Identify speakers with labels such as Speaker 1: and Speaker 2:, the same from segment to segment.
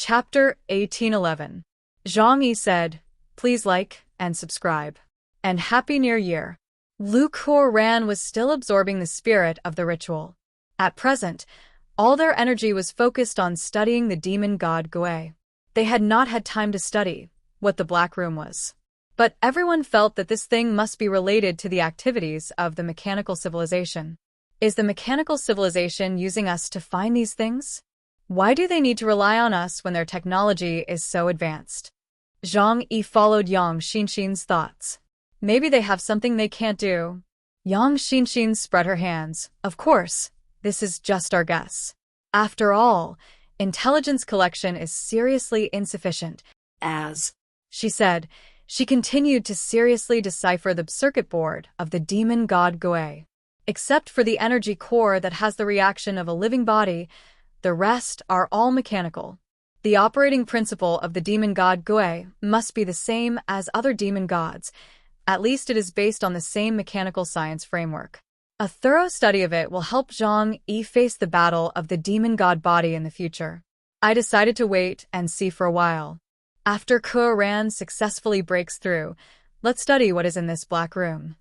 Speaker 1: Chapter 1811. Zhang Yi said, "Please like and subscribe. And Happy New Year." Luk Haran was still absorbing the spirit of the ritual. At present, all their energy was focused on studying the demon god Gui. They had not had time to study what the Black Room was. But everyone felt that this thing must be related to the activities of the mechanical civilization. Is the mechanical civilization using us to find these things? Why do they need to rely on us when their technology is so advanced? Zhang Yi followed Yang Xinxin's thoughts. Maybe they have something they can't do. Yang Xinxin spread her hands. Of course, this is just our guess. After all, intelligence collection is seriously insufficient, she said. She continued to seriously decipher the circuit board of the demon god Gui. Except for the energy core that has the reaction of a living body, the rest are all mechanical. The operating principle of the demon god Gui must be the same as other demon gods. At least it is based on the same mechanical science framework. A thorough study of it will help Zhang Yi face the battle of the demon god body in the future. I decided to wait and see for a while. After Haran successfully breaks through, let's study what is in this Black Room.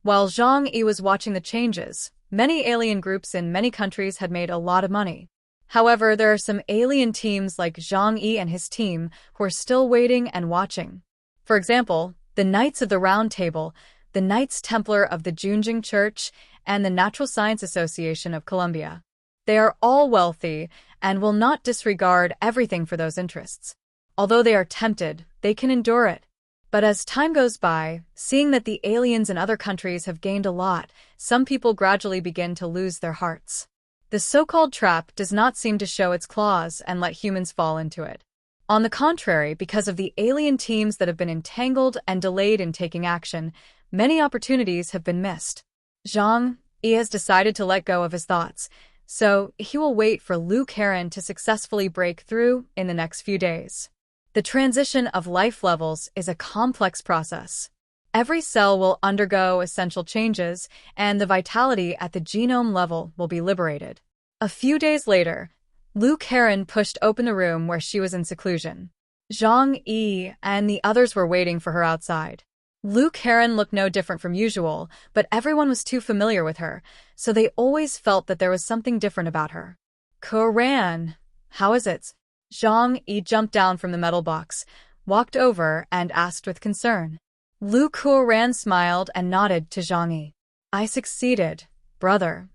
Speaker 1: While Zhang Yi was watching the changes, many alien groups in many countries had made a lot of money. However, there are some alien teams like Zhang Yi and his team who are still waiting and watching. For example, the Knights of the Round Table, the Knights Templar of the Junjing Church, and the Natural Science Association of Colombia. They are all wealthy and will not disregard everything for those interests. Although they are tempted, they can endure it. But as time goes by, seeing that the aliens in other countries have gained a lot, some people gradually begin to lose their hearts. The so-called trap does not seem to show its claws and let humans fall into it. On the contrary, because of the alien teams that have been entangled and delayed in taking action, many opportunities have been missed. Zhang Yi has decided to let go of his thoughts, so he will wait for Luk Haran to successfully break through in the next few days. The transition of life levels is a complex process. Every cell will undergo essential changes, and the vitality at the genome level will be liberated. A few days later, Luk Haran pushed open the room where she was in seclusion. Zhang Yi and the others were waiting for her outside. Luk Haran looked no different from usual, but everyone was too familiar with her, so they always felt that there was something different about her. "Haran, how is it?" Zhang Yi jumped down from the metal box, walked over, and asked with concern. Luk Haran smiled and nodded to Zhang Yi. "I succeeded, brother."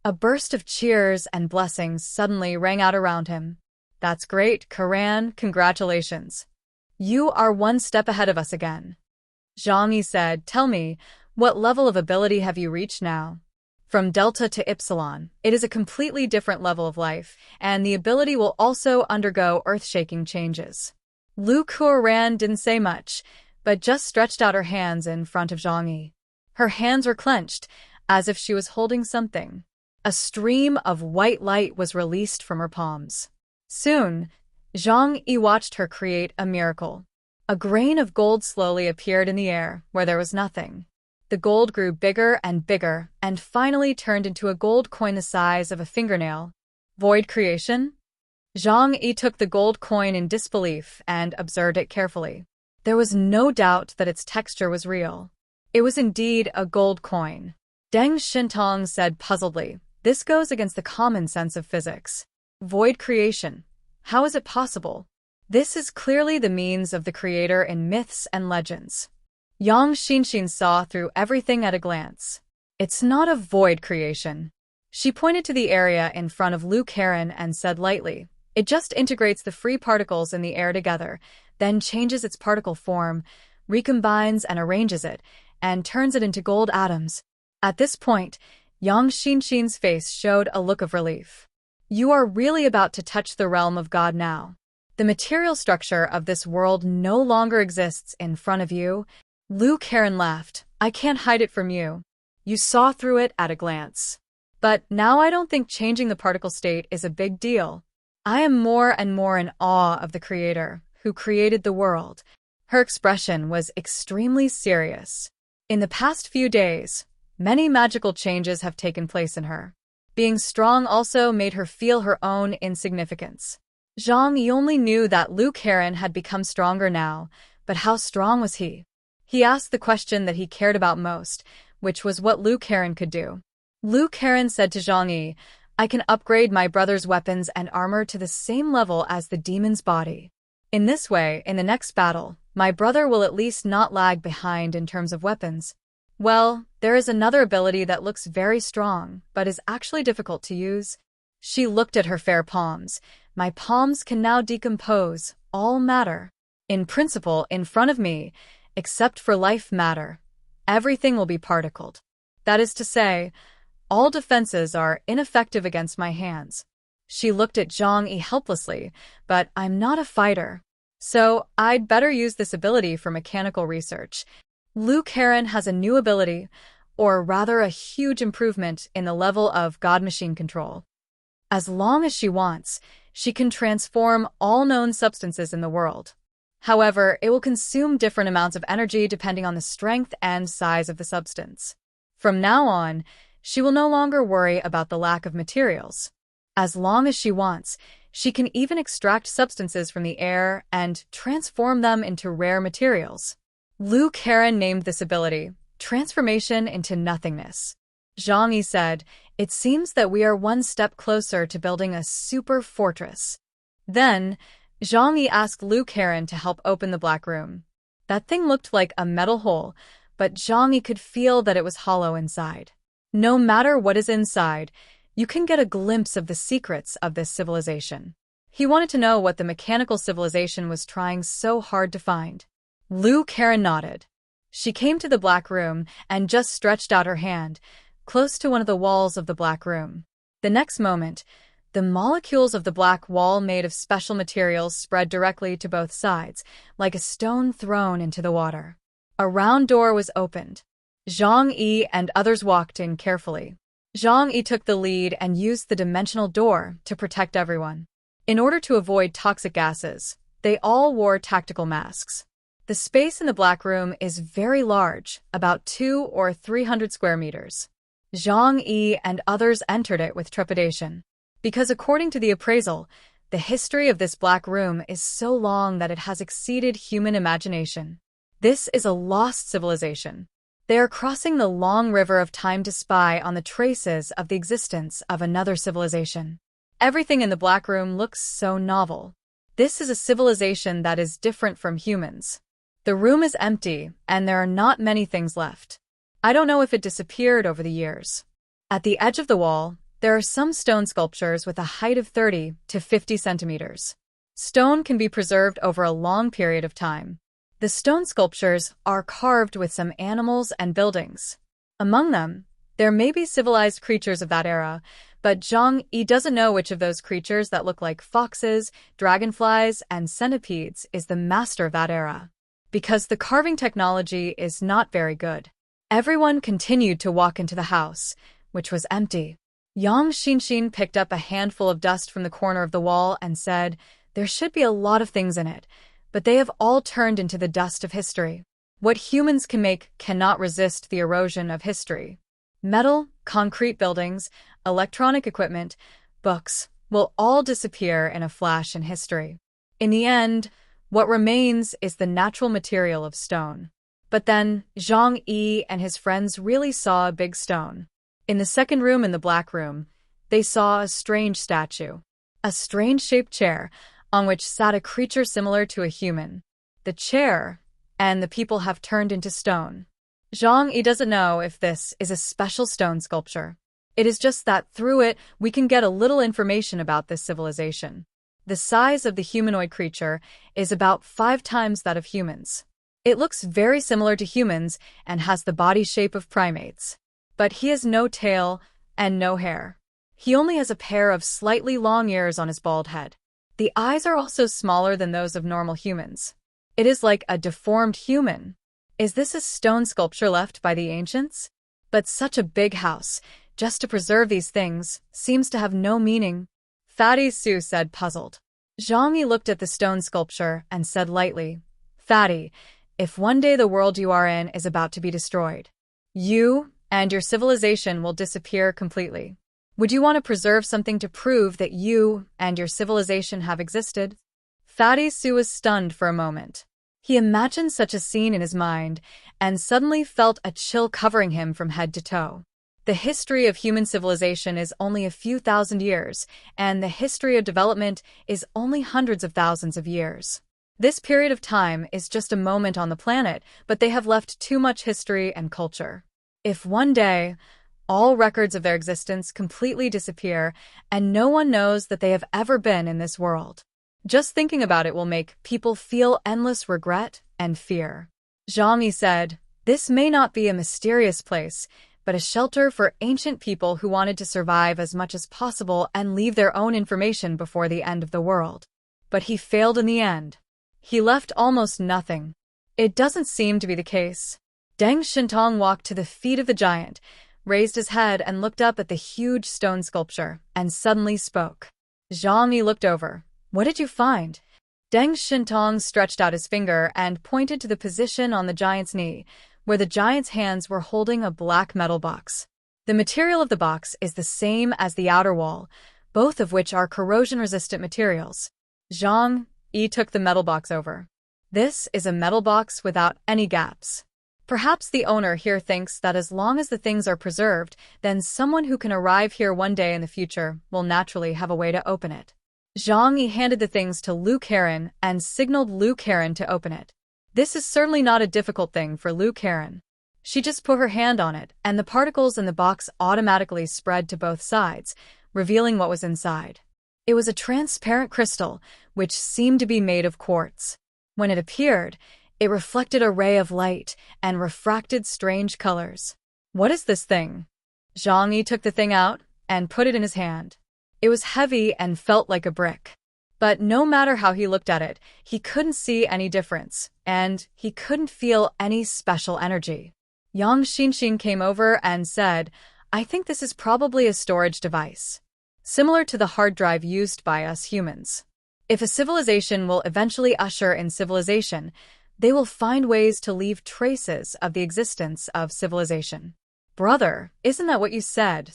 Speaker 1: A burst of cheers and blessings suddenly rang out around him. "That's great, Haran, congratulations. You are one step ahead of us again." Zhang Yi said, "Tell me, what level of ability have you reached now?" From Delta to Epsilon, it is a completely different level of life, and the ability will also undergo earth-shaking changes. Luk Haran didn't say much, but just stretched out her hands in front of Zhang Yi. Her hands were clenched, as if she was holding something. A stream of white light was released from her palms. Soon, Zhang Yi watched her create a miracle. A grain of gold slowly appeared in the air where there was nothing. The gold grew bigger and finally turned into a gold coin the size of a fingernail. Void creation? Zhang Yi took the gold coin in disbelief and observed it carefully. There was no doubt that its texture was real. It was indeed a gold coin. Deng Shintong said puzzledly, "This goes against the common sense of physics. Void creation. How is it possible? This is clearly the means of the creator in myths and legends." Yang Xinxin saw through everything at a glance. "It's not a void creation." She pointed to the area in front of Luk Haran and said lightly, "It just integrates the free particles in the air together, then changes its particle form, recombines and arranges it, and turns it into gold atoms." At this point, Yang Xinxin's face showed a look of relief. "You are really about to touch the realm of God now. The material structure of this world no longer exists in front of you." Luk Haran laughed. "I can't hide it from you. You saw through it at a glance. But now I don't think changing the particle state is a big deal. I am more and more in awe of the Creator, who created the world." Her expression was extremely serious. In the past few days, many magical changes have taken place in her. Being strong also made her feel her own insignificance. Zhang Yi only knew that Luk Haran had become stronger now, but how strong was he? He asked the question that he cared about most, which was what Luk Haran could do. Luk Haran said to Zhang Yi, I can upgrade my brother's weapons and armor to the same level as the demon's body. In this way, in the next battle, my brother will at least not lag behind in terms of weapons. Well, there is another ability that looks very strong, but is actually difficult to use. She looked at her fair palms. My palms can now decompose all matter. In principle, in front of me, except for life matter, everything will be particled. That is to say, all defenses are ineffective against my hands. She looked at Zhang Yi helplessly, but I'm not a fighter. So I'd better use this ability for mechanical research. Luk Haran has a new ability, or rather a huge improvement in the level of God-machine control. As long as she wants, she can transform all known substances in the world. However, it will consume different amounts of energy depending on the strength and size of the substance. From now on, she will no longer worry about the lack of materials. As long as she wants, she can even extract substances from the air and transform them into rare materials. Luk Haran named this ability Transformation into Nothingness. Zhang Yi said, It seems that we are one step closer to building a super fortress. Then, Zhang Yi asked Luk Haran to help open the black room. That thing looked like a metal hole, but Zhang Yi could feel that it was hollow inside. No matter what is inside, you can get a glimpse of the secrets of this civilization. He wanted to know what the mechanical civilization was trying so hard to find. Luk Haran nodded. She came to the black room and just stretched out her hand, close to one of the walls of the black room. The next moment, the molecules of the black wall made of special materials spread directly to both sides, like a stone thrown into the water. A round door was opened. Zhang Yi and others walked in carefully. Zhang Yi took the lead and used the dimensional door to protect everyone. In order to avoid toxic gases, they all wore tactical masks. The space in the black room is very large, about 200 or 300 square meters. Zhang Yi and others entered it with trepidation. Because according to the appraisal, the history of this black room is so long that it has exceeded human imagination. This is a lost civilization. They are crossing the long river of time to spy on the traces of the existence of another civilization. Everything in the black room looks so novel. This is a civilization that is different from humans. The room is empty, and there are not many things left. I don't know if it disappeared over the years. At the edge of the wall, there are some stone sculptures with a height of 30 to 50 centimeters. Stone can be preserved over a long period of time. The stone sculptures are carved with some animals and buildings. Among them, there may be civilized creatures of that era, but Zhang Yi doesn't know which of those creatures that look like foxes, dragonflies, and centipedes is the master of that era, because the carving technology is not very good. Everyone continued to walk into the house, which was empty. Yang Xinxin picked up a handful of dust from the corner of the wall and said, There should be a lot of things in it, but they have all turned into the dust of history. What humans can make cannot resist the erosion of history. Metal, concrete buildings, electronic equipment, books will all disappear in a flash in history. In the end, what remains is the natural material of stone. But then, Zhang Yi and his friends really saw a big stone. In the second room in the black room, they saw a strange statue. A strange-shaped chair, on which sat a creature similar to a human. The chair and the people have turned into stone. Zhang Yi doesn't know if this is a special stone sculpture. It is just that through it, we can get a little information about this civilization. The size of the humanoid creature is about 5 times that of humans. It looks very similar to humans and has the body shape of primates. But he has no tail and no hair. He only has a pair of slightly long ears on his bald head. The eyes are also smaller than those of normal humans. It is like a deformed human. Is this a stone sculpture left by the ancients? But such a big house, just to preserve these things, seems to have no meaning. Fatty Su said, puzzled. Zhang Yi looked at the stone sculpture and said lightly, Fatty, if one day the world you are in is about to be destroyed, you and your civilization will disappear completely. Would you want to preserve something to prove that you and your civilization have existed? Fatty Su was stunned for a moment. He imagined such a scene in his mind and suddenly felt a chill covering him from head to toe. The history of human civilization is only a few thousand years, and the history of development is only hundreds of thousands of years. This period of time is just a moment on the planet, but they have left too much history and culture. If one day, all records of their existence completely disappear and no one knows that they have ever been in this world, just thinking about it will make people feel endless regret and fear. Zhang Yi said, "This may not be a mysterious place, but a shelter for ancient people who wanted to survive as much as possible and leave their own information before the end of the world." But he failed in the end. He left almost nothing. It doesn't seem to be the case. Deng Shintong walked to the feet of the giant, raised his head and looked up at the huge stone sculpture, and suddenly spoke. Zhang Yi looked over. "What did you find?" Deng Shintong stretched out his finger and pointed to the position on the giant's knee, where the giant's hands were holding a black metal box. The material of the box is the same as the outer wall, both of which are corrosion-resistant materials. Zhang Yi took the metal box over. "This is a metal box without any gaps. Perhaps the owner here thinks that as long as the things are preserved, then someone who can arrive here one day in the future will naturally have a way to open it." Zhang Yi handed the things to Luk Haran and signaled Luk Haran to open it. This is certainly not a difficult thing for Luk Haran. She just put her hand on it, and the particles in the box automatically spread to both sides, revealing what was inside. It was a transparent crystal, which seemed to be made of quartz. When it appeared, it reflected a ray of light and refracted strange colors. "What is this thing?" Zhang Yi took the thing out and put it in his hand. It was heavy and felt like a brick. But no matter how he looked at it, he couldn't see any difference, and he couldn't feel any special energy. Yang Xinxin came over and said, "I think this is probably a storage device, similar to the hard drive used by us humans. If a civilization will eventually usher in civilization, they will find ways to leave traces of the existence of civilization." "Brother, isn't that what you said?"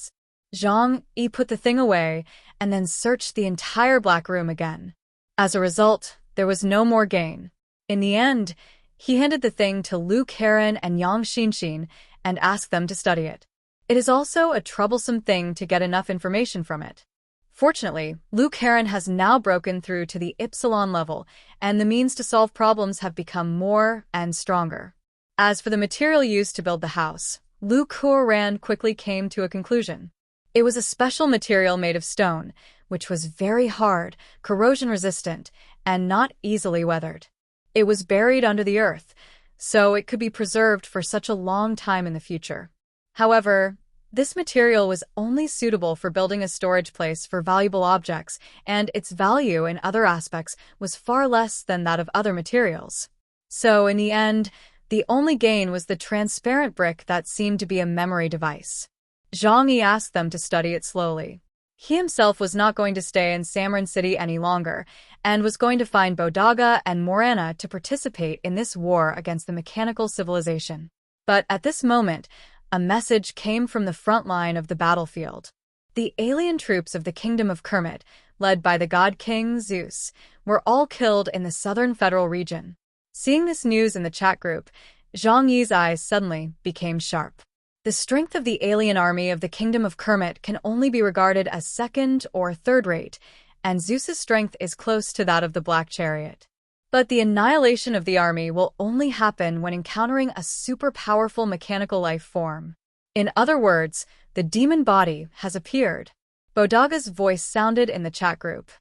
Speaker 1: Zhang Yi put the thing away and then searched the entire black room again. As a result, there was no more gain. In the end, he handed the thing to Luk Haran and Yang Xinxin and asked them to study it. It is also a troublesome thing to get enough information from it. Fortunately, Luk Haran has now broken through to the Ypsilon level, and the means to solve problems have become more and stronger. As for the material used to build the house, Luk Haran quickly came to a conclusion. It was a special material made of stone, which was very hard, corrosion-resistant, and not easily weathered. It was buried under the earth, so it could be preserved for such a long time in the future. However, this material was only suitable for building a storage place for valuable objects, and its value in other aspects was far less than that of other materials. So, in the end, the only gain was the transparent brick that seemed to be a memory device. Zhang Yi asked them to study it slowly. He himself was not going to stay in Samran City any longer, and was going to find Bodaga and Morana to participate in this war against the mechanical civilization. But at this moment, a message came from the front line of the battlefield. The alien troops of the Kingdom of Kermit, led by the god king Zeus, were all killed in the southern federal region. Seeing this news in the chat group, Zhang Yi's eyes suddenly became sharp. The strength of the alien army of the Kingdom of Kermit can only be regarded as second or third rate, and Zeus's strength is close to that of the Black Chariot. But the annihilation of the army will only happen when encountering a super-powerful mechanical life form. In other words, the demon body has appeared. Bodaga's voice sounded in the chat group.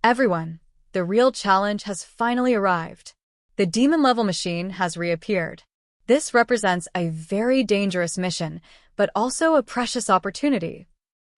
Speaker 1: "Everyone, the real challenge has finally arrived. The demon-level machine has reappeared. This represents a very dangerous mission, but also a precious opportunity.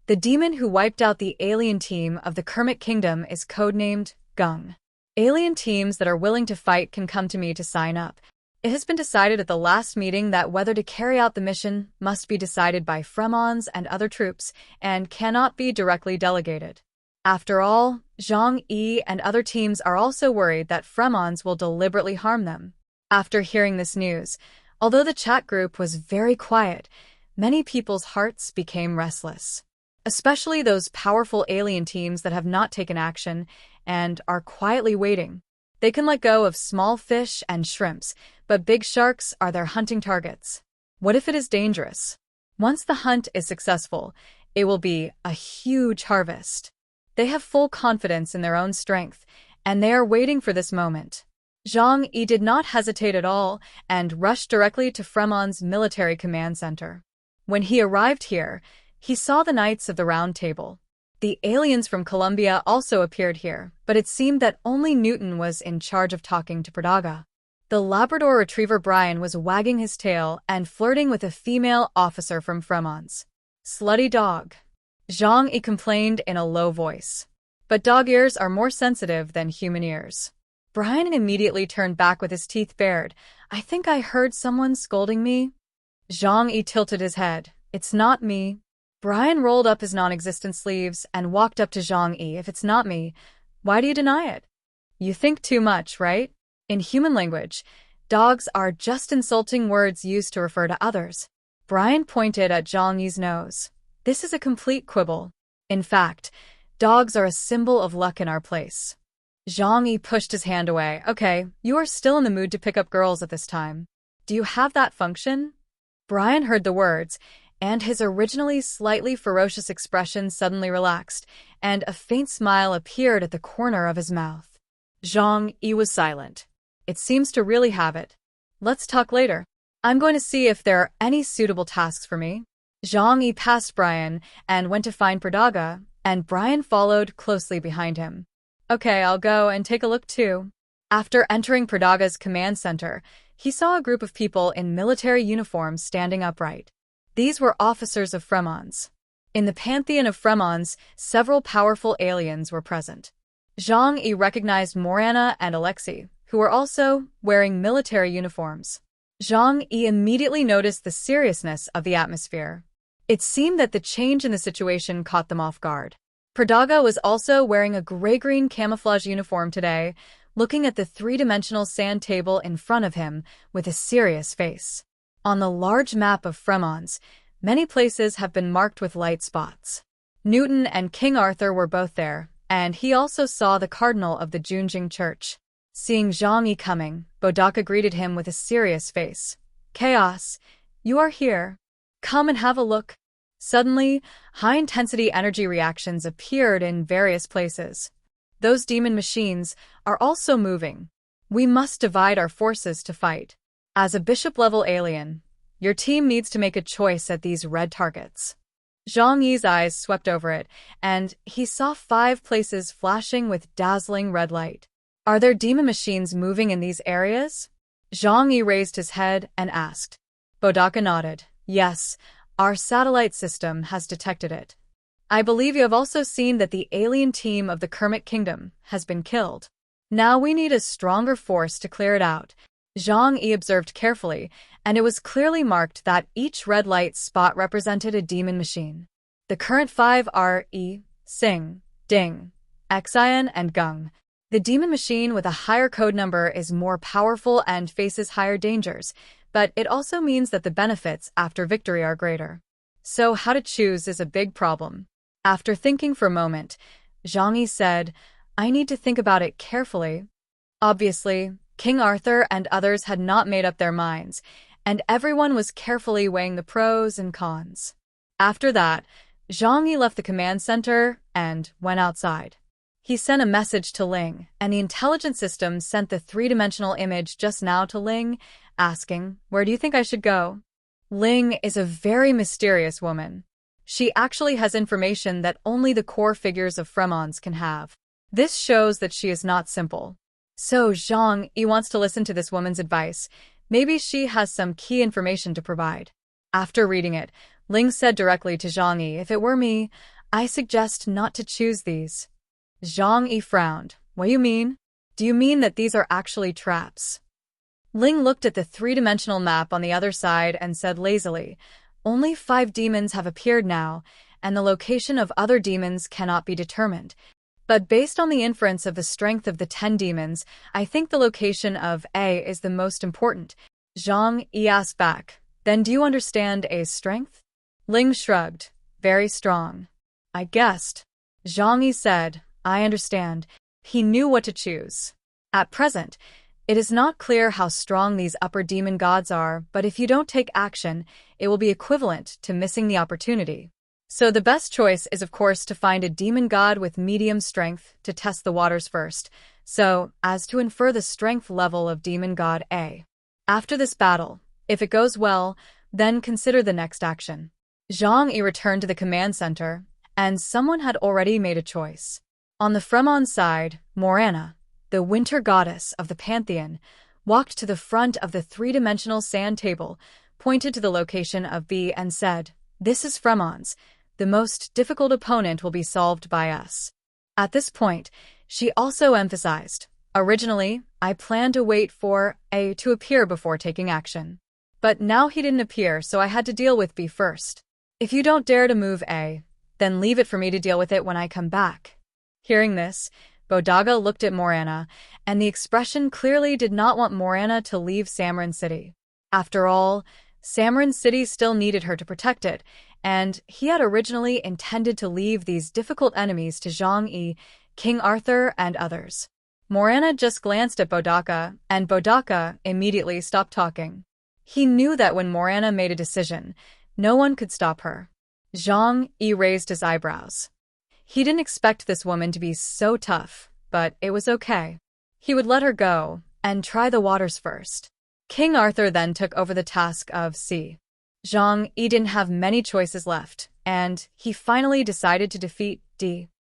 Speaker 1: The demon who wiped out the alien team of the Kermit Kingdom is codenamed Gung. Alien teams that are willing to fight can come to me to sign up. It has been decided at the last meeting that whether to carry out the mission must be decided by Fremons and other troops and cannot be directly delegated. After all, Zhang Yi and other teams are also worried that Fremons will deliberately harm them." After hearing this news, although the chat group was very quiet, many people's hearts became restless. especially those powerful alien teams that have not taken action and are quietly waiting. They can let go of small fish and shrimps, but big sharks are their hunting targets. What if it is dangerous? Once the hunt is successful, it will be a huge harvest. They have full confidence in their own strength, and they are waiting for this moment. Zhang Yi did not hesitate at all and rushed directly to Fremon's military command center. When he arrived here, he saw the Knights of the Round Table. The aliens from Colombia also appeared here, but it seemed that only Newton was in charge of talking to Pradaga. The Labrador Retriever Brian was wagging his tail and flirting with a female officer from Fremon's. Slutty dog. Zhang Yi complained in a low voice. But dog ears are more sensitive than human ears. Brian immediately turned back with his teeth bared. I think I heard someone scolding me. Zhang Yi tilted his head. It's not me. Brian rolled up his non-existent sleeves and walked up to Zhang Yi. If it's not me, why do you deny it? You think too much, right? In human language, dogs are just insulting words used to refer to others. Brian pointed at Zhang Yi's nose. This is a complete quibble. In fact, dogs are a symbol of luck in our place. Zhang Yi pushed his hand away. Okay, you are still in the mood to pick up girls at this time. Do you have that function? Brian heard the words, and his originally slightly ferocious expression suddenly relaxed, and a faint smile appeared at the corner of his mouth. Zhang Yi was silent. It seems to really have it. Let's talk later. I'm going to see if there are any suitable tasks for me. Zhang Yi passed Brian and went to find Pradaga, and Brian followed closely behind him. Okay, I'll go and take a look too. After entering Pradaga's command center, he saw a group of people in military uniforms standing upright. These were officers of Fremon's. In the pantheon of Fremon's, several powerful aliens were present. Zhang Yi recognized Morana and Alexei, who were also wearing military uniforms. Zhang Yi immediately noticed the seriousness of the atmosphere. It seemed that the change in the situation caught them off guard. Pradaga was also wearing a gray-green camouflage uniform today, looking at the three-dimensional sand table in front of him with a serious face. On the large map of Fremon's, many places have been marked with light spots. Newton and King Arthur were both there, and he also saw the cardinal of the Junjing Church. Seeing Zhang Yi coming, Bodaka greeted him with a serious face. Chaos, you are here. Come and have a look. Suddenly, high-intensity energy reactions appeared in various places. Those demon machines are also moving. We must divide our forces to fight. As a bishop-level alien, your team needs to make a choice at these red targets. Zhang Yi's eyes swept over it, and he saw 5 places flashing with dazzling red light. Are there demon machines moving in these areas? Zhang Yi raised his head and asked. Bodaka nodded. Yes, our satellite system has detected it. I believe you have also seen that the alien team of the Kermit Kingdom has been killed. Now we need a stronger force to clear it out. Zhang Yi observed carefully, and it was clearly marked that each red light spot represented a demon machine. The current 5 are Yi, Sing, Ding, Xian, and Gung. The demon machine with a higher code number is more powerful and faces higher dangers, but it also means that the benefits after victory are greater. So how to choose is a big problem. After thinking for a moment, Zhang Yi said, I need to think about it carefully. Obviously, King Arthur and others had not made up their minds, and everyone was carefully weighing the pros and cons. After that, Zhang Yi left the command center and went outside. He sent a message to Ling, and the intelligence system sent the 3-dimensional image just now to Ling, asking, Where do you think I should go? Ling is a very mysterious woman. She actually has information that only the core figures of Fremon's can have. This shows that she is not simple. So Zhang Yi wants to listen to this woman's advice. Maybe she has some key information to provide. After reading it, Ling said directly to Zhang Yi, If it were me, I suggest not to choose these. Zhang Yi frowned. What do you mean? Do you mean that these are actually traps? Ling looked at the 3-dimensional map on the other side and said lazily, Only 5 demons have appeared now, and the location of other demons cannot be determined. But based on the inference of the strength of the 10 demons, I think the location of A is the most important. Zhang Yi asked back, Then do you understand A's strength? Ling shrugged. Very strong. I guessed. Zhang Yi said, I understand. He knew what to choose. At present, it is not clear how strong these upper demon gods are, but if you don't take action, it will be equivalent to missing the opportunity. So the best choice is of course to find a demon god with medium strength to test the waters first, so as to infer the strength level of demon god A. After this battle, if it goes well, then consider the next action. Zhang Yi returned to the command center, and someone had already made a choice. On the Fremon side, Morana, the winter goddess of the pantheon, walked to the front of the three-dimensional sand table, pointed to the location of B and said, This is Fremon's. The most difficult opponent will be solved by us. At this point, she also emphasized, Originally, I planned to wait for A to appear before taking action. But now he didn't appear, so I had to deal with B first. If you don't dare to move A, then leave it for me to deal with it when I come back. Hearing this, Bodaga looked at Morana, and the expression clearly did not want Morana to leave Samarin City. After all, Samarin City still needed her to protect it, and he had originally intended to leave these difficult enemies to Zhang Yi, King Arthur, and others. Morana just glanced at Bodaga, and Bodaga immediately stopped talking. He knew that when Morana made a decision, no one could stop her. Zhang Yi raised his eyebrows. He didn't expect this woman to be so tough, but it was okay. He would let her go and try the waters first. King Arthur then took over the task of C. Zhang Yi didn't have many choices left, and he finally decided to defeat D.